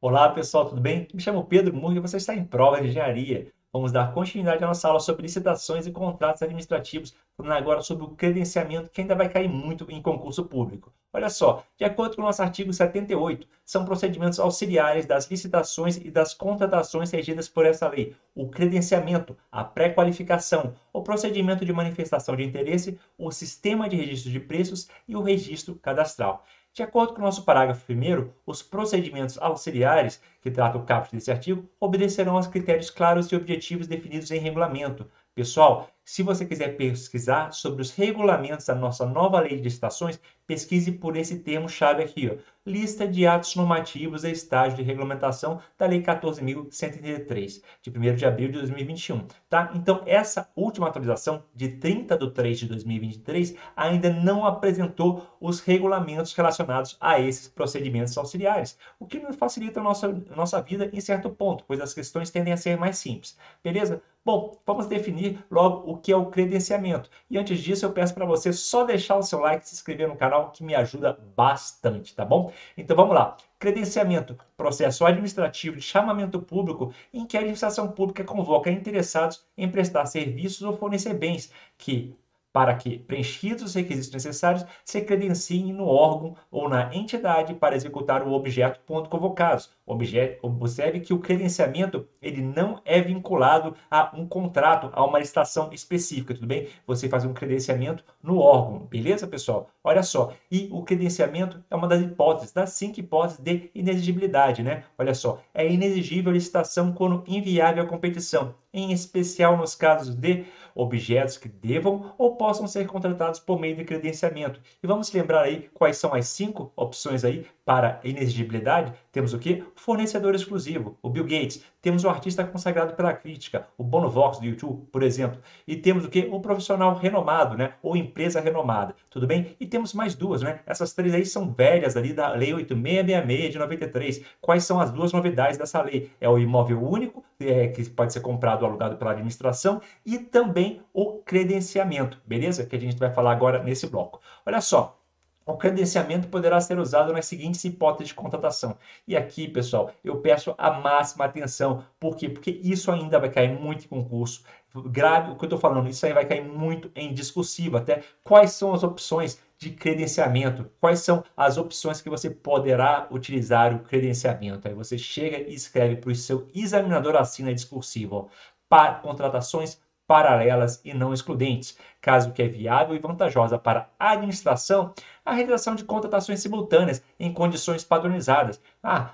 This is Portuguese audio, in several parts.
Olá pessoal, tudo bem? Me chamo Pedro Murro e você está em prova de engenharia. Vamos dar continuidade à nossa aula sobre licitações e contratos administrativos, falando agora sobre o credenciamento, que ainda vai cair muito em concurso público. Olha só, de acordo com o nosso artigo 78, são procedimentos auxiliares das licitações e das contratações regidas por essa lei: o credenciamento, a pré-qualificação, o procedimento de manifestação de interesse, o sistema de registro de preços e o registro cadastral. De acordo com o nosso parágrafo 1º, os procedimentos auxiliares que trata o caput desse artigo obedecerão aos critérios claros e objetivos definidos em regulamento. Pessoal, se você quiser pesquisar sobre os regulamentos da nossa nova lei de licitações, pesquise por esse termo-chave aqui, ó, lista de atos normativos e estágio de regulamentação da Lei 14.133, de 1º de abril de 2021. Tá? Então, essa última atualização, de 30 de 3 de 2023, ainda não apresentou os regulamentos relacionados a esses procedimentos auxiliares, o que nos facilita a nossa vida em certo ponto, pois as questões tendem a ser mais simples. Beleza? Bom, vamos definir logo o que é o credenciamento. E antes disso, eu peço para você só deixar o seu like e se inscrever no canal, que me ajuda bastante, tá bom? Então vamos lá. Credenciamento, processo administrativo de chamamento público em que a administração pública convoca interessados em prestar serviços ou fornecer bens para que, preenchidos os requisitos necessários, se credenciem no órgão ou na entidade para executar o objeto ponto convocados. Observe que o credenciamento ele não é vinculado a um contrato, a uma licitação específica, tudo bem? Você faz um credenciamento no órgão, beleza, pessoal? Olha só, e o credenciamento é uma das hipóteses, das 5 hipóteses de inexigibilidade, né? Olha só, é inexigível a licitação quando inviável a competição, em especial nos casos de objetos que devam ou possam ser contratados por meio de credenciamento. E vamos lembrar aí quais são as 5 opções aí para inexigibilidade. Temos o que? O fornecedor exclusivo, o Bill Gates. Temos o artista consagrado pela crítica, o Bono Vox do YouTube, por exemplo. E temos o que? O profissional renomado, né? Ou empresa renomada. Tudo bem? E temos mais duas, né? Essas três aí são velhas ali da Lei 8666 de 93. Quais são as duas novidades dessa lei? É o imóvel único, que pode ser comprado ou alugado pela administração, e também o credenciamento, beleza? Que a gente vai falar agora nesse bloco. Olha só. O credenciamento poderá ser usado nas seguintes hipóteses de contratação. E aqui, pessoal, eu peço a máxima atenção. Por quê? Porque isso ainda vai cair muito em concurso. Grave o que eu estou falando, isso aí vai cair muito em discursivo. Até quais são as opções de credenciamento? Quais são as opções que você poderá utilizar o credenciamento? Aí você chega e escreve para o seu examinador, assina discursivo, ó, para contratações paralelas e não excludentes, caso que é viável e vantajosa para a administração a realização de contratações simultâneas em condições padronizadas.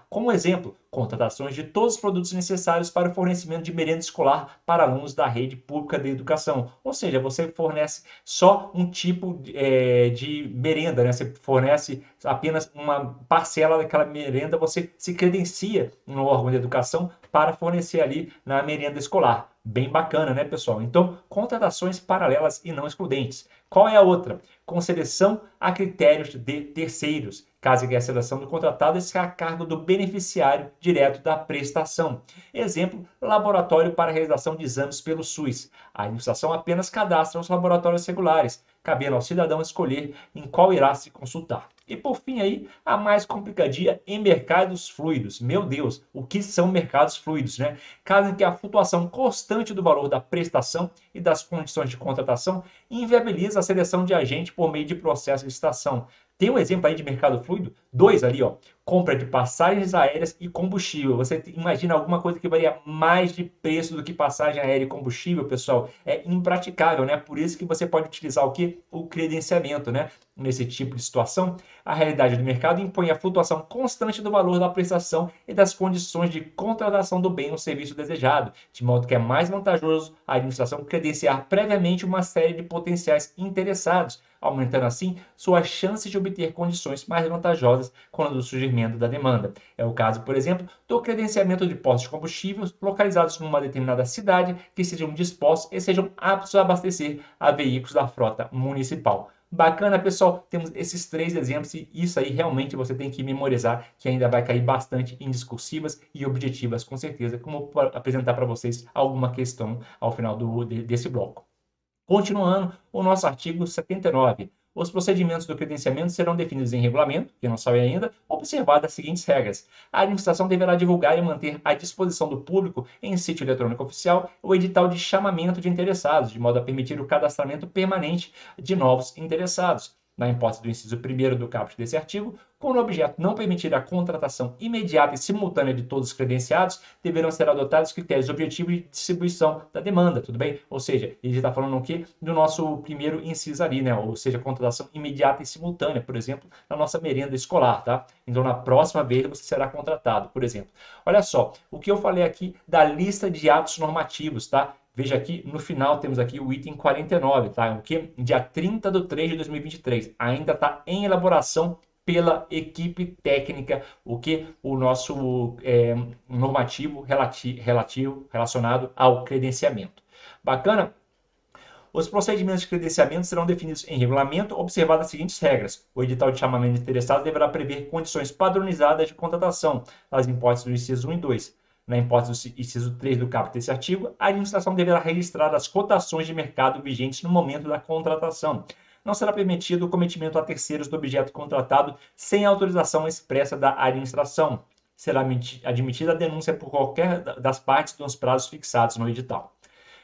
Como exemplo, contratações de todos os produtos necessários para o fornecimento de merenda escolar para alunos da rede pública de educação. Ou seja, você fornece só um tipo de merenda, né? Você fornece apenas uma parcela daquela merenda, você se credencia no órgão de educação para fornecer ali na merenda escolar. Bem bacana, né, pessoal? Então, contratações paralelas e não excludentes. Qual é a outra? Com seleção a critérios de terceiros, caso que a seleção do contratado esteja a cargo do beneficiário direto da prestação. Exemplo, laboratório para realização de exames pelo SUS. A administração apenas cadastra os laboratórios regulares, cabendo ao cidadão escolher em qual irá se consultar. E por fim aí, a mais complicadinha em mercados fluidos. Meu Deus, o que são mercados fluidos, né? Caso em que a flutuação constante do valor da prestação e das condições de contratação inviabiliza a seleção de agente por meio de processo de licitação. Tem um exemplo aí de mercado fluido? Dois ali, ó. Compra de passagens aéreas e combustível. Você imagina alguma coisa que varia mais de preço do que passagem aérea e combustível, pessoal? É impraticável, né? Por isso que você pode utilizar o que? O credenciamento, né? Nesse tipo de situação, a realidade do mercado impõe a flutuação constante do valor da prestação e das condições de contratação do bem ou serviço desejado, de modo que é mais vantajoso a administração credenciar previamente uma série de potenciais interessados, aumentando assim suas chances de obter condições mais vantajosas quando do surgimento da demanda. É o caso, por exemplo, do credenciamento de postos de combustíveis localizados numa determinada cidade que sejam dispostos e sejam aptos a abastecer a veículos da frota municipal. Bacana, pessoal, temos esses 3 exemplos e isso aí realmente você tem que memorizar, que ainda vai cair bastante em discursivas e objetivas, com certeza, como apresentar para vocês alguma questão ao final desse bloco. Continuando o nosso artigo 79. Os procedimentos do credenciamento serão definidos em regulamento, que não sabe ainda, observadas as seguintes regras. A administração deverá divulgar e manter à disposição do público em sítio eletrônico oficial o edital de chamamento de interessados, de modo a permitir o cadastramento permanente de novos interessados. Na hipótese do inciso 1º do caput desse artigo, quando o objeto não permitir a contratação imediata e simultânea de todos os credenciados, deverão ser adotados critérios objetivos de distribuição da demanda, tudo bem? Ou seja, ele está falando o quê? Do nosso primeiro inciso ali, né? Ou seja, contratação imediata e simultânea, por exemplo, na nossa merenda escolar, tá? Então, na próxima vez você será contratado, por exemplo. Olha só, o que eu falei aqui da lista de atos normativos, tá? Veja aqui, no final temos aqui o item 49, tá? O que? Dia 30 de 3 de 2023. Ainda está em elaboração pela equipe técnica, o que? O nosso normativo relacionado ao credenciamento. Bacana? Os procedimentos de credenciamento serão definidos em regulamento, observadas as seguintes regras. O edital de chamamento de interessados deverá prever condições padronizadas de contratação, nas hipóteses do inciso 1 e 2. Na hipótese do inciso 3 do caput desse artigo, a administração deverá registrar as cotações de mercado vigentes no momento da contratação. Não será permitido o cometimento a terceiros do objeto contratado sem autorização expressa da administração. Será admitida a denúncia por qualquer das partes nos prazos fixados no edital.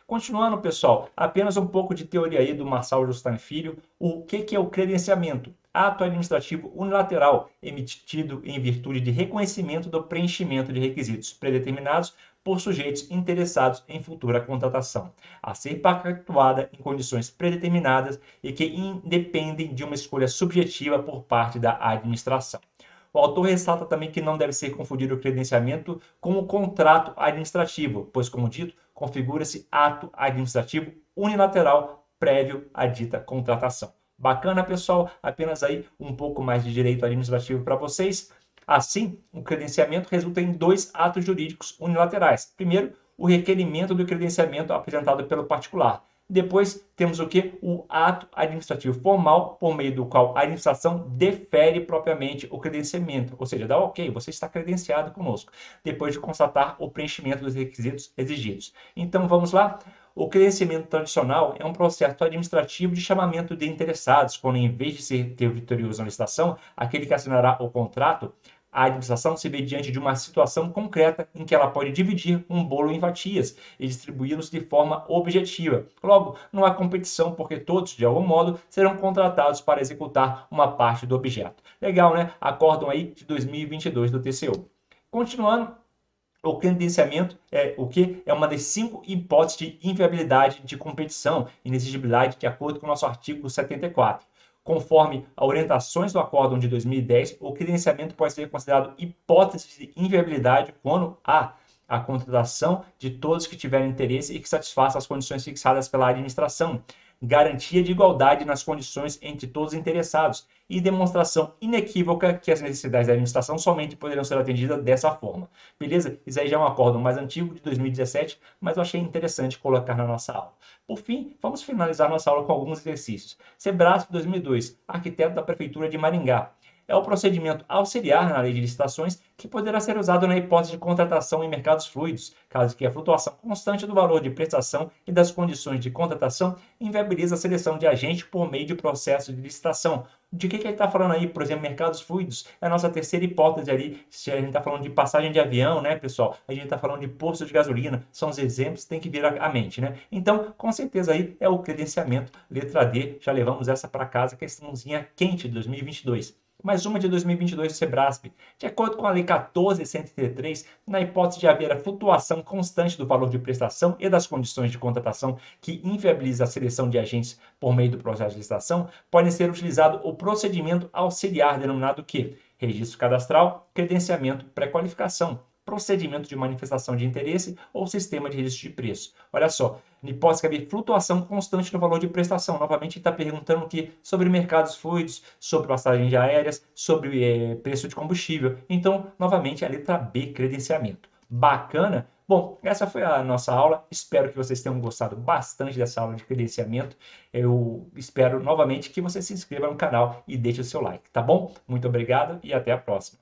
Continuando, pessoal, apenas um pouco de teoria aí do Marçal Justin Filho. O que é o credenciamento? Ato administrativo unilateral emitido em virtude de reconhecimento do preenchimento de requisitos predeterminados por sujeitos interessados em futura contratação, a ser pactuada em condições predeterminadas e que independem de uma escolha subjetiva por parte da administração. O autor ressalta também que não deve ser confundido o credenciamento com o contrato administrativo, pois, como dito, configura-se ato administrativo unilateral prévio à dita contratação. Bacana, pessoal? Apenas aí um pouco mais de direito administrativo para vocês. Assim, o credenciamento resulta em 2 atos jurídicos unilaterais. Primeiro, o requerimento do credenciamento apresentado pelo particular. Depois, temos o que? O ato administrativo formal, por meio do qual a administração defere propriamente o credenciamento, ou seja, dá ok, você está credenciado conosco, depois de constatar o preenchimento dos requisitos exigidos. Então, vamos lá? O credenciamento tradicional é um processo administrativo de chamamento de interessados, quando, em vez de ter vitorioso na licitação, aquele que assinará o contrato, a administração se vê diante de uma situação concreta em que ela pode dividir um bolo em fatias e distribuí-los de forma objetiva. Logo, não há competição porque todos, de algum modo, serão contratados para executar uma parte do objeto. Legal, né? Acórdão aí de 2022 do TCU. Continuando, o credenciamento é o que? É uma das 5 hipóteses de inviabilidade de competição e inexigibilidade de acordo com o nosso artigo 74. Conforme as orientações do Acórdão de 2010, o credenciamento pode ser considerado hipótese de inviabilidade quando a contratação de todos que tiverem interesse e que satisfaça as condições fixadas pela administração, garantia de igualdade nas condições entre todos os interessados e demonstração inequívoca que as necessidades da administração somente poderão ser atendidas dessa forma. Beleza? Isso aí já é um acórdão mais antigo, de 2017, mas eu achei interessante colocar na nossa aula. Por fim, vamos finalizar nossa aula com alguns exercícios. Sebrasp 2002, arquiteto da Prefeitura de Maringá. É o procedimento auxiliar na lei de licitações que poderá ser usado na hipótese de contratação em mercados fluidos, caso que a flutuação constante do valor de prestação e das condições de contratação inviabilize a seleção de agente por meio de processo de licitação. De que ele está falando aí? Por exemplo, mercados fluidos é a nossa terceira hipótese ali. Se a gente está falando de passagem de avião, né, pessoal? A gente está falando de posto de gasolina. São os exemplos que tem que vir à mente, né? Então, com certeza aí é o credenciamento. Letra D, já levamos essa para casa, questãozinha quente de 2022. Mais uma de 2022 do Sebrasp. De acordo com a Lei 14.133, na hipótese de haver a flutuação constante do valor de prestação e das condições de contratação que inviabiliza a seleção de agentes por meio do processo de licitação, pode ser utilizado o procedimento auxiliar denominado que? Registro cadastral, credenciamento, pré-qualificação, procedimento de manifestação de interesse ou sistema de registro de preço. Olha só, na hipótese que haver flutuação constante no valor de prestação. Novamente, está perguntando aqui sobre mercados fluidos, sobre passagens aéreas, sobre preço de combustível. Então, novamente, a letra B, credenciamento. Bacana? Bom, essa foi a nossa aula. Espero que vocês tenham gostado bastante dessa aula de credenciamento. Eu espero novamente que você se inscreva no canal e deixe o seu like, tá bom? Muito obrigado e até a próxima.